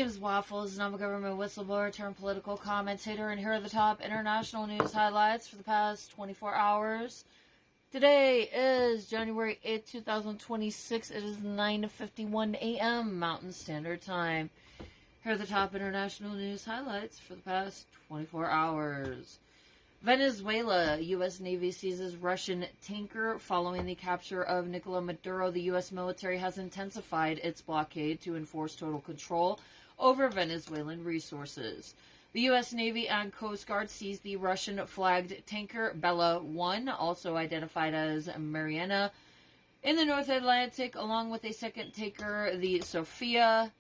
name's Waffles, and I'm a government whistleblower turned political commentator, and here are the top international news highlights for the past 24 hours. Today is January 8th, 2026. It is 9:51 a.m. Mountain Standard Time. Here are the top international news highlights for the past 24 hours. Venezuela, U.S. Navy seizes Russian tanker following the capture of Nicolas Maduro. The U.S. military has intensified its blockade to enforce total control over Venezuelan resources. The U.S. Navy and Coast Guard seized the Russian-flagged tanker Bella 1, also identified as Mariana, in the North Atlantic, along with a second tanker, the Sofia.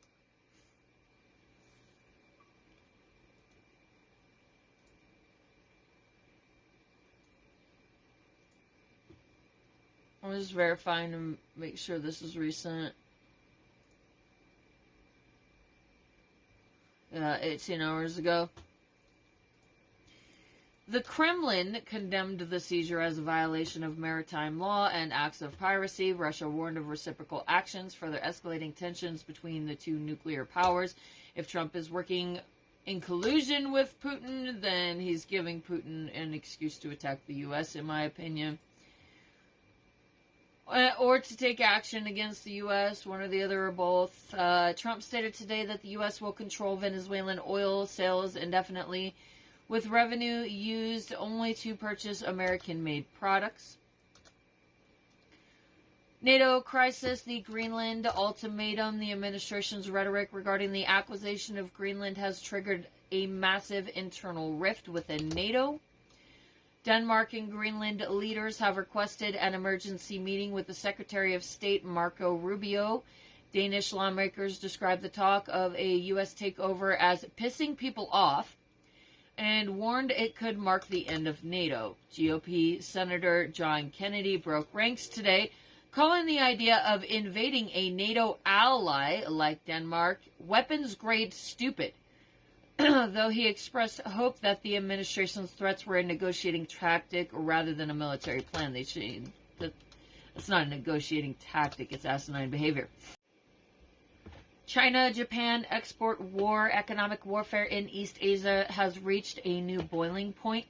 I'm just verifying to make sure this is recent. Yeah, 18 hours ago. The Kremlin condemned the seizure as a violation of maritime law and acts of piracy. Russia warned of reciprocal actions, further escalating tensions between the two nuclear powers. If Trump is working in collusion with Putin, then he's giving Putin an excuse to attack the U.S., in my opinion. Or to take action against the U.S., one or the other or both. Trump stated today that the U.S. will control Venezuelan oil sales indefinitely, with revenue used only to purchase American-made products. NATO crisis, the Greenland ultimatum. The administration's rhetoric regarding the acquisition of Greenland has triggered a massive internal rift within NATO. Denmark and Greenland leaders have requested an emergency meeting with the Secretary of State, Marco Rubio. Danish lawmakers described the talk of a U.S. takeover as pissing people off and warned it could mark the end of NATO. GOP Senator John Kennedy broke ranks today, calling the idea of invading a NATO ally like Denmark weapons-grade stupid. Though he expressed hope that the administration's threats were a negotiating tactic rather than a military plan. It's not a negotiating tactic, it's asinine behavior. China-Japan export war, economic warfare in East Asia has reached a new boiling point.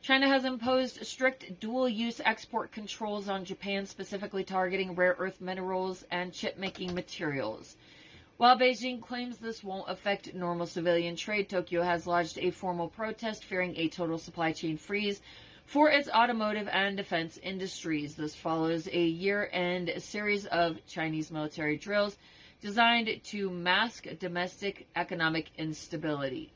China has imposed strict dual-use export controls on Japan, specifically targeting rare earth minerals and chip-making materials. While Beijing claims this won't affect normal civilian trade, Tokyo has lodged a formal protest fearing a total supply chain freeze for its automotive and defense industries. This follows a year-end series of Chinese military drills designed to mask domestic economic instability.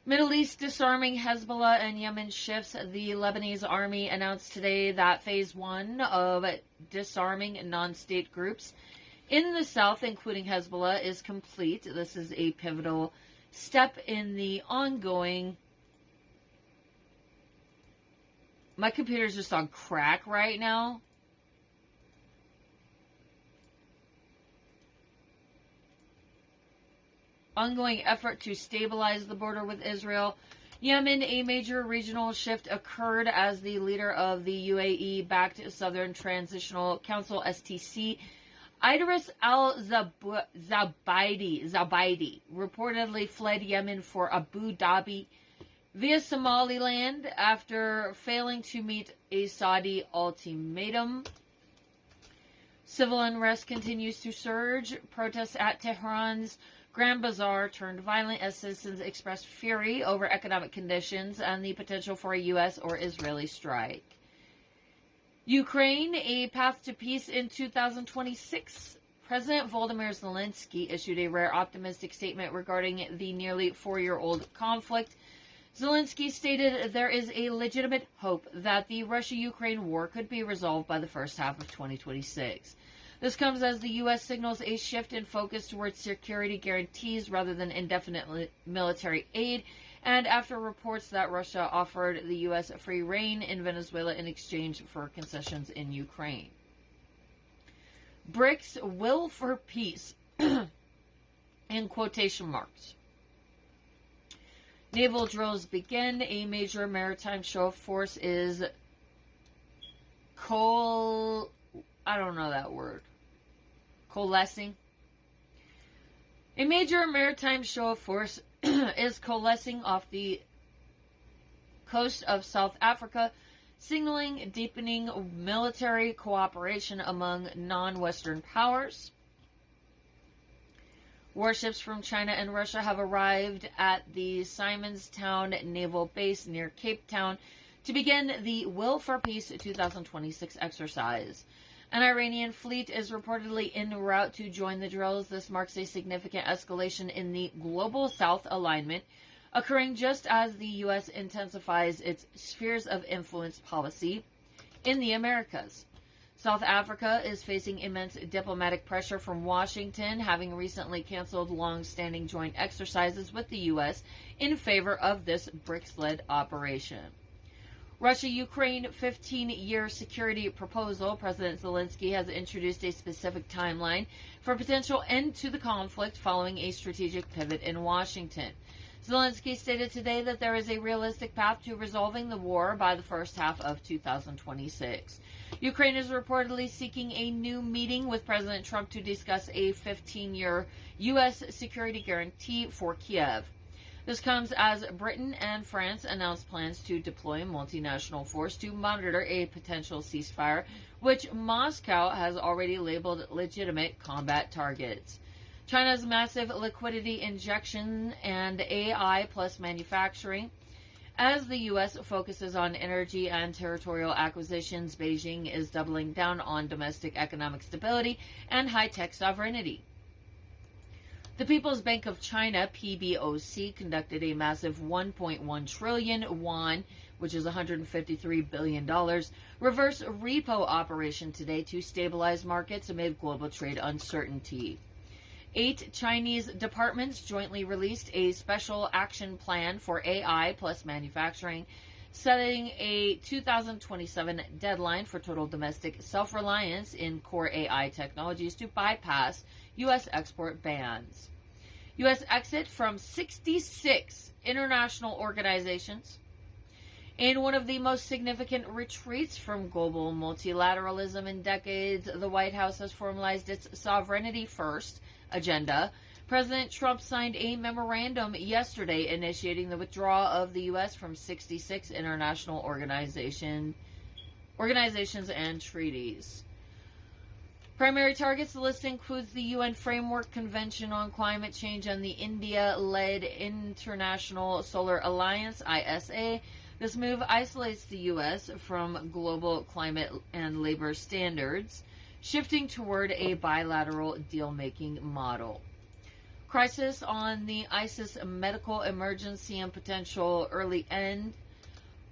Middle East disarming Hezbollah and Yemen shifts. The Lebanese army announced today that phase 1 of disarming non-state groups in the south, including Hezbollah, is complete. This is a pivotal step in the ongoing... My computer's just on crack right now. Ongoing effort to stabilize the border with Israel. Yemen, a major regional shift occurred as the leader of the UAE-backed Southern Transitional Council, STC, Idris al-Zubaydi, reportedly fled Yemen for Abu Dhabi via Somaliland after failing to meet a Saudi ultimatum. Civil unrest continues to surge. Protests at Tehran's Grand Bazaar turned violent as citizens expressed fury over economic conditions and the potential for a U.S. or Israeli strike. Ukraine, a path to peace in 2026. President Volodymyr Zelensky issued a rare optimistic statement regarding the nearly 4-year-old conflict. Zelensky stated there is a legitimate hope that the Russia-Ukraine war could be resolved by the first half of 2026. This comes as the U.S. signals a shift in focus towards security guarantees rather than indefinite military aid, and after reports that Russia offered the U.S. free rein in Venezuela in exchange for concessions in Ukraine. BRICS will for peace, in quotation marks. Naval drills begin. A major maritime show of force is I don't know that word. Coalescing. A major maritime show of force is coalescing off the coast of South Africa, signaling deepening military cooperation among non-Western powers. Warships from China and Russia have arrived at the Simonstown Naval Base near Cape Town to begin the Will for Peace 2026 exercise. An Iranian fleet is reportedly en route to join the drills. This marks a significant escalation in the Global South alignment, occurring just as the U.S. intensifies its spheres of influence policy in the Americas. South Africa is facing immense diplomatic pressure from Washington, having recently canceled long-standing joint exercises with the U.S. in favor of this BRICS-led operation. Russia-Ukraine 15-year security proposal. President Zelensky has introduced a specific timeline for potential end to the conflict following a strategic pivot in Washington. Zelensky stated today that there is a realistic path to resolving the war by the first half of 2026. Ukraine is reportedly seeking a new meeting with President Trump to discuss a 15-year U.S. security guarantee for Kiev. This comes as Britain and France announced plans to deploy multinational force to monitor a potential ceasefire, which Moscow has already labeled legitimate combat targets. China's massive liquidity injection and AI plus manufacturing. As the U.S. focuses on energy and territorial acquisitions, Beijing is doubling down on domestic economic stability and high-tech sovereignty. The People's Bank of China, PBOC, conducted a massive 1.1 trillion yuan, which is $153 billion, reverse repo operation today to stabilize markets amid global trade uncertainty. 8 Chinese departments jointly released a special action plan for AI plus manufacturing, setting a 2027 deadline for total domestic self-reliance in core AI technologies to bypass U.S. export bans. U.S. exit from 66 international organizations. In one of the most significant retreats from global multilateralism in decades, the White House has formalized its sovereignty first agenda. President Trump signed a memorandum yesterday initiating the withdrawal of the U.S. from 66 international organizations and treaties. Primary targets. The list includes the UN Framework Convention on Climate Change and the India-led International Solar Alliance, ISA. This move isolates the U.S. from global climate and labor standards, shifting toward a bilateral deal-making model. Crisis on the ISIS medical emergency and potential early end.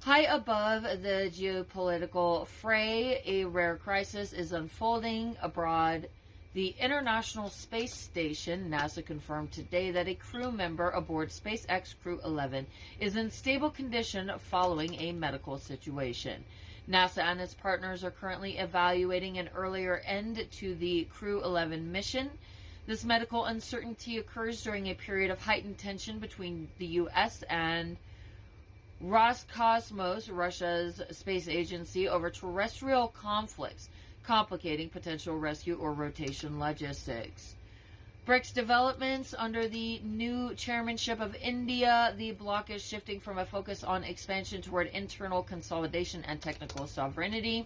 High above the geopolitical fray, a rare crisis is unfolding abroad. The International Space Station, NASA confirmed today that a crew member aboard SpaceX Crew 11 is in stable condition following a medical situation. NASA and its partners are currently evaluating an earlier end to the Crew 11 mission. This medical uncertainty occurs during a period of heightened tension between the U.S. and Roscosmos, Russia's space agency, over terrestrial conflicts, complicating potential rescue or rotation logistics. BRICS developments under the new chairmanship of India. The bloc is shifting from a focus on expansion toward internal consolidation and technical sovereignty.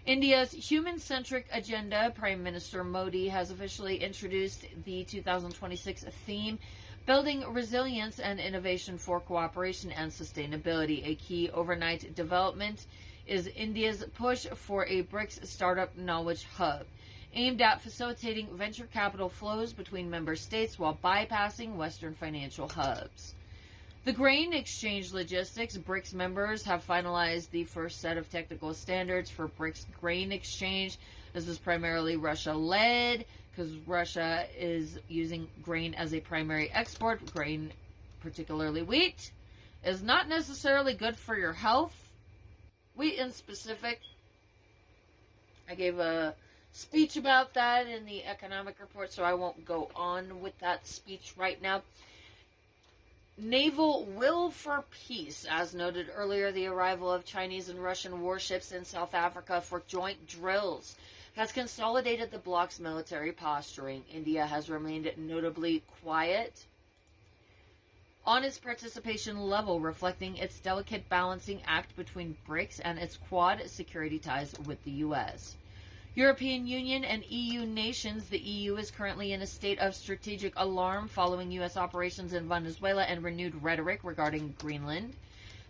India's human-centric agenda. Prime Minister Modi has officially introduced the 2026 theme, Building Resilience and Innovation for Cooperation and Sustainability. A key overnight development is India's push for a BRICS startup knowledge hub, aimed at facilitating venture capital flows between member states while bypassing Western financial hubs. The grain exchange logistics. BRICS members have finalized the first set of technical standards for BRICS grain exchange. This is primarily Russia-led, because Russia is using grain as a primary export. Grain, particularly wheat, is not necessarily good for your health. Wheat in specific. I gave a speech about that in the economic report, so I won't go on with that speech right now. Naval will for peace. As noted earlier, the arrival of Chinese and Russian warships in South Africa for joint drills has consolidated the bloc's military posturing. India has remained notably quiet on its participation level, reflecting its delicate balancing act between BRICS and its Quad security ties with the U.S. European Union and EU nations. The EU is currently in a state of strategic alarm following U.S. operations in Venezuela and renewed rhetoric regarding Greenland.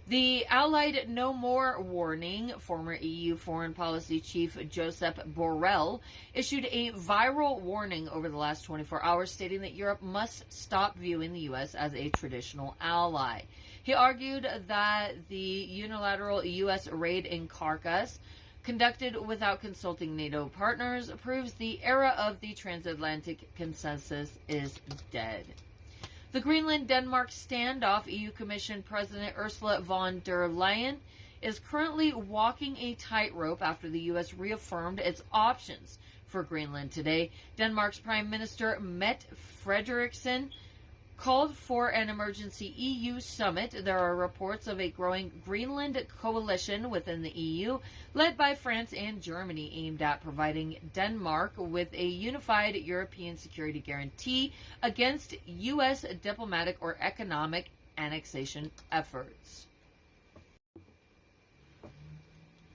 The Allied No More warning. Former EU Foreign Policy Chief Josep Borrell issued a viral warning over the last 24 hours, stating that Europe must stop viewing the U.S. as a traditional ally. He argued that the unilateral U.S. raid in Caracas, conducted without consulting NATO partners, proves the era of the transatlantic consensus is dead. The Greenland-Denmark standoff. EU Commission President Ursula von der Leyen is currently walking a tightrope after the U.S. reaffirmed its options for Greenland today. Denmark's Prime Minister Mette Frederiksen called for an emergency EU summit. There are reports of a growing Greenland coalition within the EU, led by France and Germany, aimed at providing Denmark with a unified European security guarantee against U.S. diplomatic or economic annexation efforts.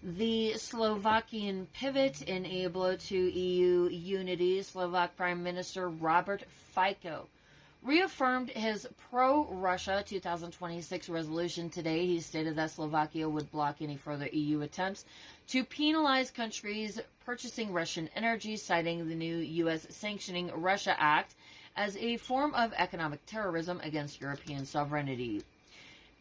The Slovakian pivot in a blow to EU unity. Slovak Prime Minister Robert Fico reaffirmed his pro-Russia 2026 resolution today. He stated that Slovakia would block any further EU attempts to penalize countries purchasing Russian energy, citing the new U.S. Sanctioning Russia Act as a form of economic terrorism against European sovereignty.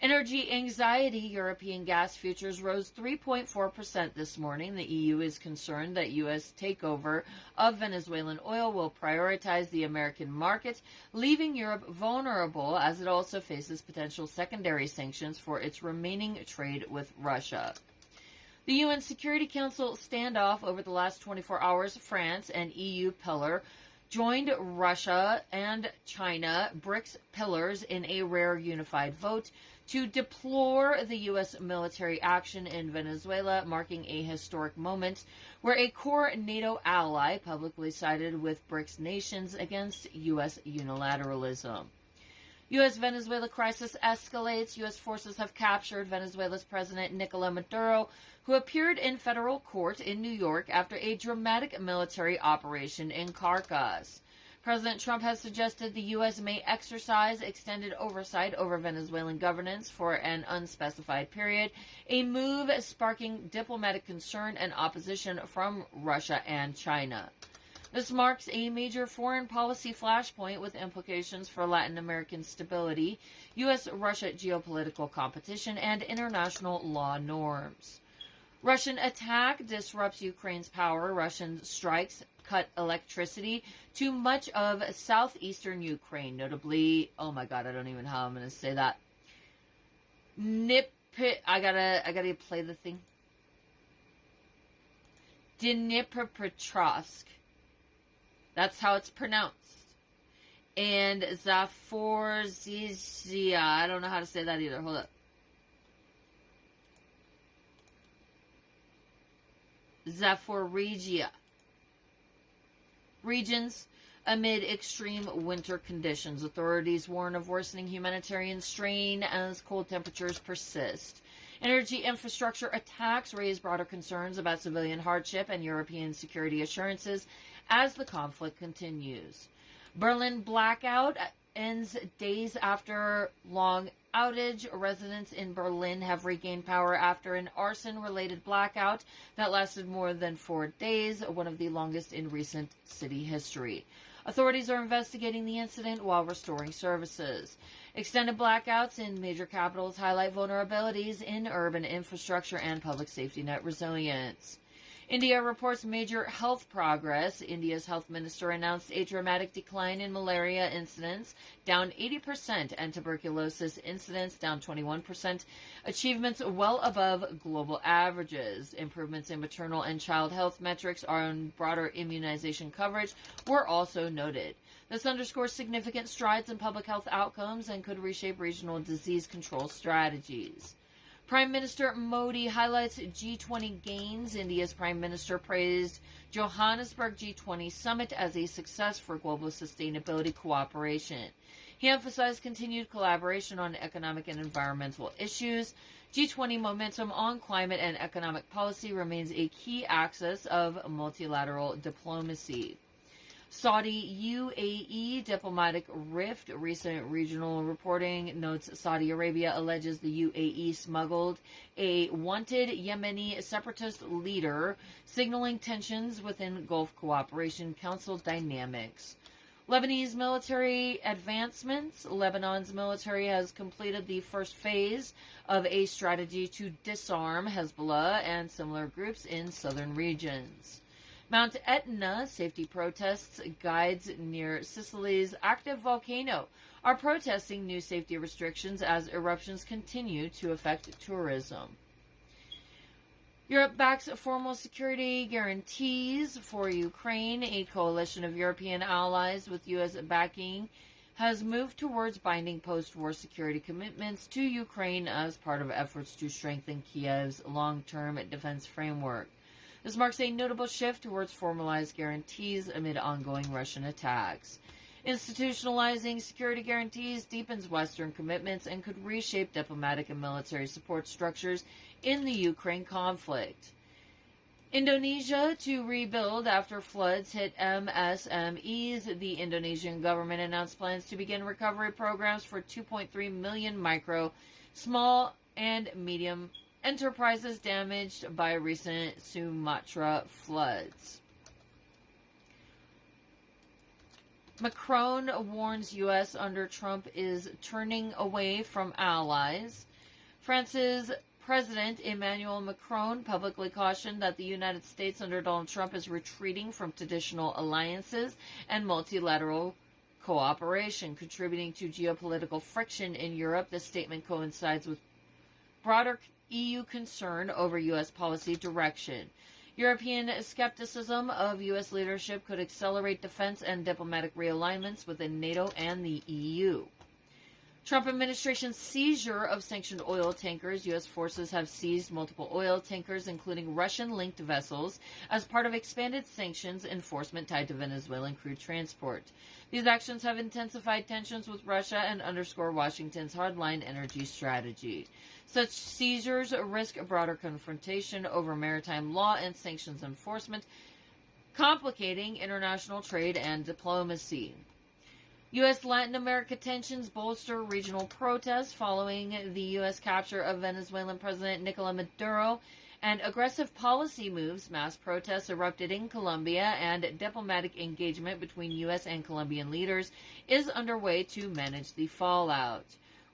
Energy anxiety. European gas futures rose 3.4% this morning. The EU is concerned that U.S. takeover of Venezuelan oil will prioritize the American market, leaving Europe vulnerable as it also faces potential secondary sanctions for its remaining trade with Russia. The UN Security Council standoff over the last 24 hours. France, an EU pillar, joined Russia and China, BRICS pillars, in a rare unified vote to deplore the U.S. military action in Venezuela, marking a historic moment where a core NATO ally publicly sided with BRICS nations against U.S. unilateralism. U.S.-Venezuela crisis escalates. U.S. forces have captured Venezuela's President Nicolas Maduro, who appeared in federal court in New York after a dramatic military operation in Caracas. President Trump has suggested the U.S. may exercise extended oversight over Venezuelan governance for an unspecified period, a move sparking diplomatic concern and opposition from Russia and China. This marks a major foreign policy flashpoint with implications for Latin American stability, U.S.-Russia geopolitical competition, and international law norms. Russian attack disrupts Ukraine's power. Russian strikes cut electricity to much of southeastern Ukraine, notably, oh my god, I don't even know how I'm going to say that. I gotta play the thing. Dnipropetrovsk. That's how it's pronounced. And Zaporizhzhia. I don't know how to say that either. Hold up. Zaporizhzhia regions amid extreme winter conditions. Authorities warn of worsening humanitarian strain as cold temperatures persist. Energy infrastructure attacks raise broader concerns about civilian hardship and European security assurances as the conflict continues. Berlin blackout ends days after long outage. Residents in Berlin have regained power after an arson-related blackout that lasted more than 4 days, one of the longest in recent city history. Authorities are investigating the incident while restoring services. Extended blackouts in major capitals highlight vulnerabilities in urban infrastructure and public safety net resilience. India reports major health progress. India's health minister announced a dramatic decline in malaria incidence, down 80%, and tuberculosis incidence, down 21%, achievements well above global averages. Improvements in maternal and child health metrics and broader immunization coverage were also noted. This underscores significant strides in public health outcomes and could reshape regional disease control strategies. Prime Minister Modi highlights G20 gains. India's Prime Minister praised Johannesburg G20 summit as a success for global sustainability cooperation. He emphasized continued collaboration on economic and environmental issues. G20 momentum on climate and economic policy remains a key axis of multilateral diplomacy. Saudi-UAE diplomatic rift. Recent regional reporting notes Saudi Arabia alleges the UAE smuggled a wanted Yemeni separatist leader, signaling tensions within Gulf Cooperation Council dynamics. Lebanese military advancements. Lebanon's military has completed the first phase of a strategy to disarm Hezbollah and similar groups in southern regions. Mount Etna safety protests. Guides near Sicily's active volcano are protesting new safety restrictions as eruptions continue to affect tourism. Europe backs formal security guarantees for Ukraine. A coalition of European allies with U.S. backing has moved towards binding post-war security commitments to Ukraine as part of efforts to strengthen Kiev's long-term defense framework. This marks a notable shift towards formalized guarantees amid ongoing Russian attacks. Institutionalizing security guarantees deepens Western commitments and could reshape diplomatic and military support structures in the Ukraine conflict. Indonesia to rebuild after floods hit MSMEs. The Indonesian government announced plans to begin recovery programs for 2.3 million micro, small, and medium enterprises damaged by recent Sumatra floods. Macron warns U.S. under Trump is turning away from allies. France's President Emmanuel Macron publicly cautioned that the United States under Donald Trump is retreating from traditional alliances and multilateral cooperation, contributing to geopolitical friction in Europe. This statement coincides with broader EU concern over U.S. policy direction. European skepticism of U.S. leadership could accelerate defense and diplomatic realignments within NATO and the EU. Trump administration seizure of sanctioned oil tankers. U.S. forces have seized multiple oil tankers, including Russian-linked vessels, as part of expanded sanctions enforcement tied to Venezuelan crude transport. These actions have intensified tensions with Russia and underscore Washington's hardline energy strategy. Such seizures risk a broader confrontation over maritime law and sanctions enforcement, complicating international trade and diplomacy. U.S. Latin America tensions bolster regional protests following the U.S. capture of Venezuelan President Nicolas Maduro, and aggressive policy moves. Mass protests erupted in Colombia, and diplomatic engagement between U.S. and Colombian leaders is underway to manage the fallout.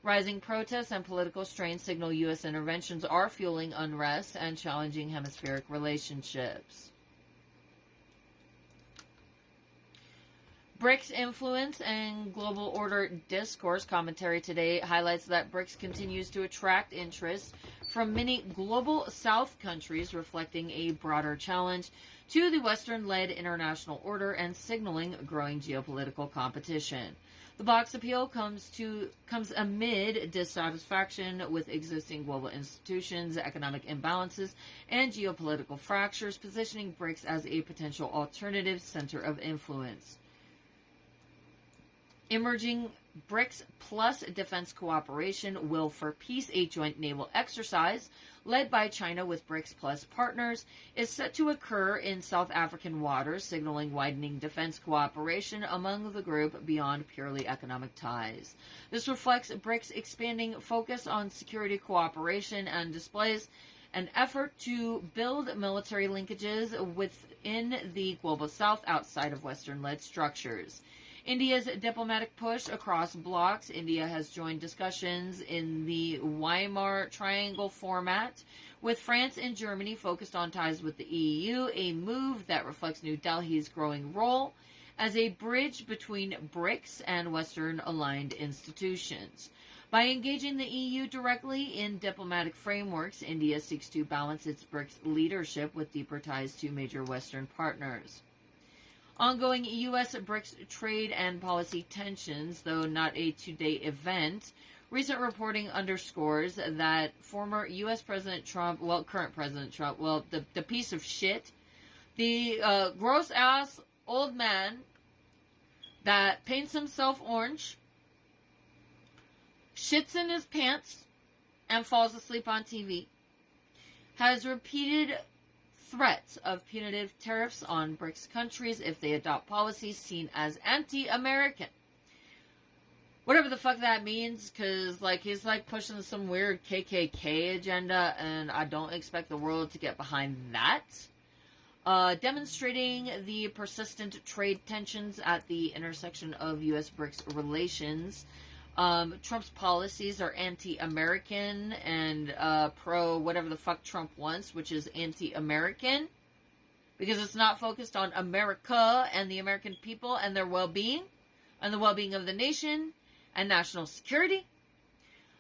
Rising protests and political strain signal U.S. interventions are fueling unrest and challenging hemispheric relationships. BRICS influence and global order discourse. Commentary today highlights that BRICS continues to attract interest from many global South countries, reflecting a broader challenge to the Western-led international order and signaling growing geopolitical competition. The bloc's appeal comes amid dissatisfaction with existing global institutions, economic imbalances, and geopolitical fractures, positioning BRICS as a potential alternative center of influence. Emerging BRICS plus defense cooperation. Will for Peace, a joint naval exercise led by China with BRICS plus partners, is set to occur in South African waters, signaling widening defense cooperation among the group beyond purely economic ties. This reflects BRICS' expanding focus on security cooperation and displays an effort to build military linkages within the global South outside of Western-led structures. India's diplomatic push across blocs. India has joined discussions in the Weimar Triangle format with France and Germany focused on ties with the EU, a move that reflects New Delhi's growing role as a bridge between BRICS and Western-aligned institutions. By engaging the EU directly in diplomatic frameworks, India seeks to balance its BRICS leadership with deeper ties to major Western partners. Ongoing U.S. BRICS trade and policy tensions, though not a two-day event. Recent reporting underscores that former U.S. President Trump, current President Trump, the piece of shit, the gross-ass old man that paints himself orange, shits in his pants, and falls asleep on TV, has repeated threats of punitive tariffs on BRICS countries if they adopt policies seen as anti-American. Whatever the fuck that means, because he's pushing some weird KKK agenda, and I don't expect the world to get behind that. Demonstrating the persistent trade tensions at the intersection of U.S. BRICS relations. Trump's policies are anti-American and pro whatever the fuck Trump wants, which is anti-American, because it's not focused on America and the American people and their well-being and the well-being of the nation and national security.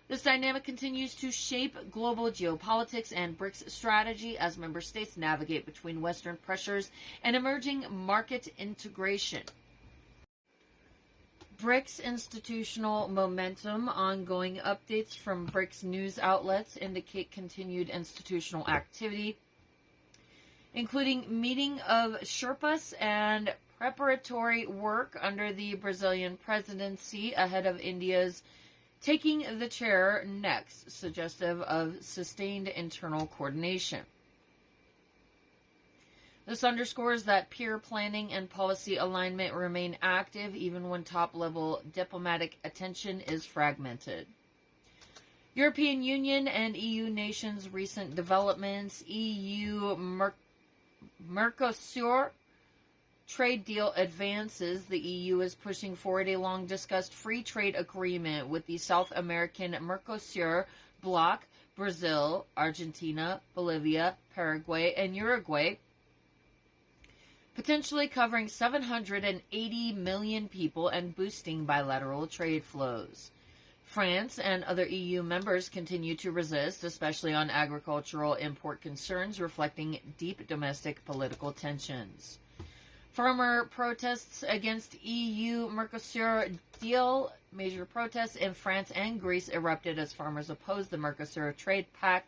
This dynamic continues to shape global geopolitics and BRICS strategy as member states navigate between Western pressures and emerging market integration. BRICS institutional momentum. Ongoing updates from BRICS news outlets indicate continued institutional activity, including meeting of Sherpas and preparatory work under the Brazilian presidency ahead of India's taking the chair next, suggestive of sustained internal coordination. This underscores that peer planning and policy alignment remain active even when top-level diplomatic attention is fragmented. European Union and EU nations' recent developments. EU-Mercosur trade deal advances. The EU is pushing forward a long-discussed free trade agreement with the South American Mercosur bloc, Brazil, Argentina, Bolivia, Paraguay, and Uruguay, potentially covering 780 million people and boosting bilateral trade flows. France and other EU members continue to resist, especially on agricultural import concerns, reflecting deep domestic political tensions. Farmer protests against EU-Mercosur deal. Major protests in France and Greece erupted as farmers opposed the Mercosur trade pact,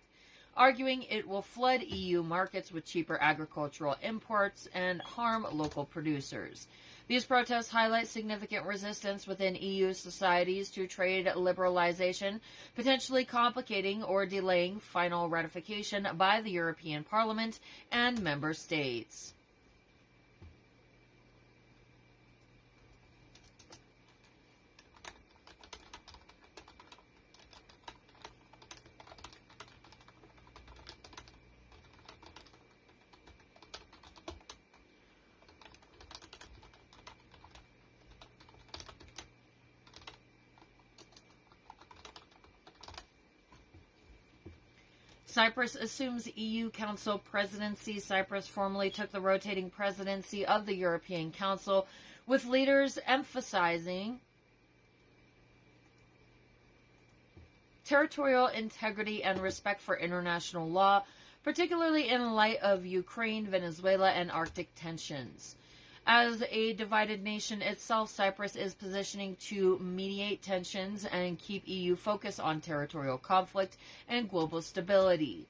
arguing it will flood EU markets with cheaper agricultural imports and harm local producers. These protests highlight significant resistance within EU societies to trade liberalization, potentially complicating or delaying final ratification by the European Parliament and member states. Cyprus assumes EU Council presidency. Cyprus formally took the rotating presidency of the European Council, with leaders emphasizing territorial integrity and respect for international law, particularly in light of Ukraine, Venezuela, and Arctic tensions. As a divided nation itself, Cyprus is positioning to mediate tensions and keep EU focus on territorial conflict and global stability.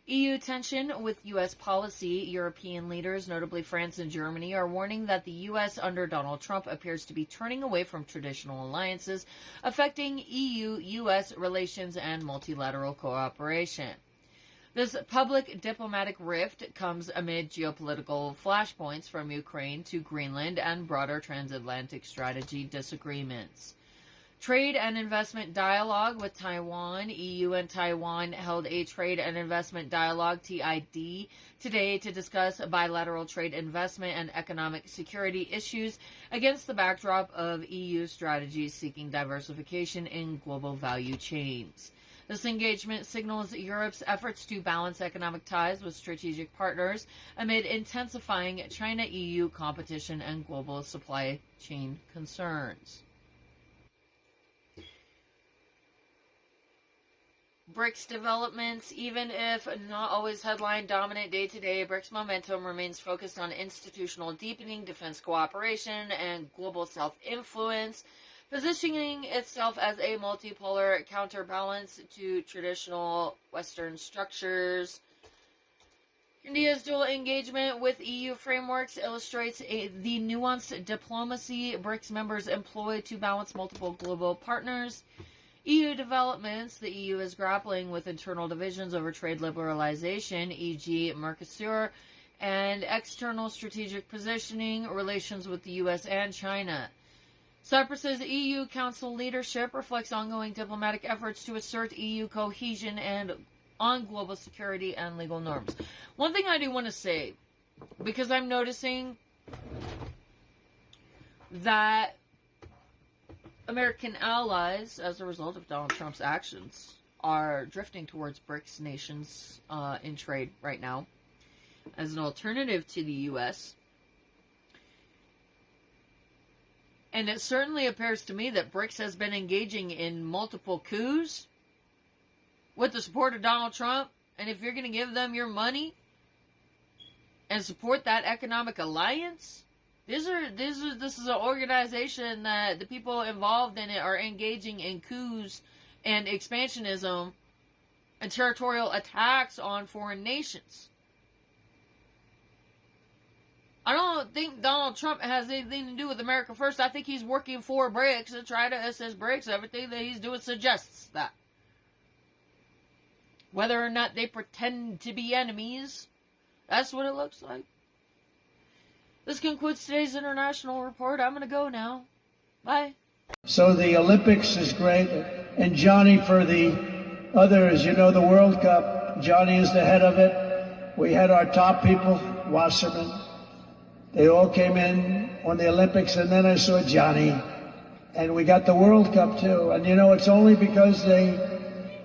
EU tension with U.S. policy. European leaders, notably France and Germany, are warning that the U.S. under Donald Trump appears to be turning away from traditional alliances, affecting EU-U.S. relations and multilateral cooperation. This public diplomatic rift comes amid geopolitical flashpoints from Ukraine to Greenland and broader transatlantic strategy disagreements. Trade and investment dialogue with Taiwan. EU and Taiwan held a trade and investment dialogue, TID, today to discuss bilateral trade investment and economic security issues against the backdrop of EU strategies seeking diversification in global value chains. This engagement signals Europe's efforts to balance economic ties with strategic partners amid intensifying China-EU competition and global supply chain concerns. BRICS developments. Even if not always headline dominant day to day, BRICS momentum remains focused on institutional deepening, defense cooperation, and global self-influence, positioning itself as a multipolar counterbalance to traditional Western structures. India's dual engagement with EU frameworks illustrates the nuanced diplomacy BRICS members employ to balance multiple global partners. EU developments. The EU is grappling with internal divisions over trade liberalization, e.g. Mercosur, and external strategic positioning, relations with the U.S.A. and China. Cyprus's EU Council leadership reflects ongoing diplomatic efforts to assert EU cohesion and on global security and legal norms. One thing I do want to say, because I'm noticing that American allies, as a result of Donald Trump's actions, are drifting towards BRICS nations in trade right now as an alternative to the U.S. And it certainly appears to me that BRICS has been engaging in multiple coups with the support of Donald Trump. And if you're going to give them your money and support that economic alliance, this is an organization that the people involved in it are engaging in coups and expansionism and territorial attacks on foreign nations. I don't think Donald Trump has anything to do with America First. I think he's working for BRICS to try to assist BRICS. Everything that he's doing suggests that. Whether or not they pretend to be enemies, that's what it looks like. This concludes today's international report. I'm going to go now. Bye. So the Olympics is great. And Johnny, for the others, you know, the World Cup, Johnny is the head of it. We had our top people, Wasserman. They all came in on the Olympics, and then I saw Johnny. And we got the World Cup, too. And, you know, it's only because they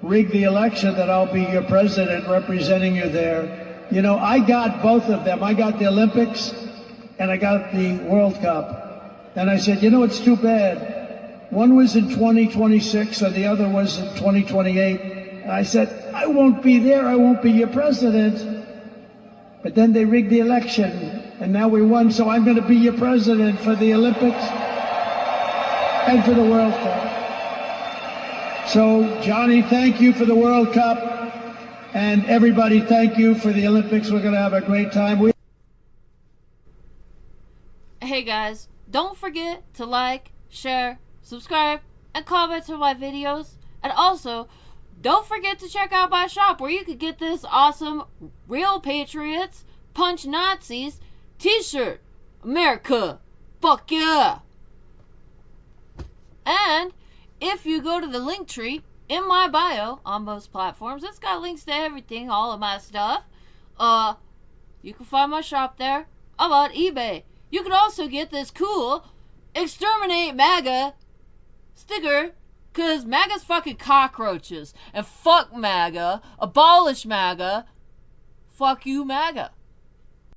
rigged the election that I'll be your president representing you there. You know, I got both of them. I got the Olympics, and I got the World Cup. And I said, you know, it's too bad. One was in 2026 and the other was in 2028. And I said, I won't be there. I won't be your president. But then they rigged the election, and now we won. So I'm going to be your president for the Olympics and for the World Cup. So, Johnny, thank you for the World Cup. And everybody, thank you for the Olympics. We're going to have a great time. Hey guys, don't forget to like, share, subscribe, and comment on my videos. And also, don't forget to check out my shop where you can get this awesome Real Patriots Punch Nazis t-shirt. America, fuck yeah! And if you go to the link tree in my bio on most platforms, it's got links to everything, all of my stuff. You can find my shop there. I'm on eBay. You can also get this cool Exterminate MAGA sticker, because MAGA's fucking cockroaches. And fuck MAGA, abolish MAGA, fuck you MAGA.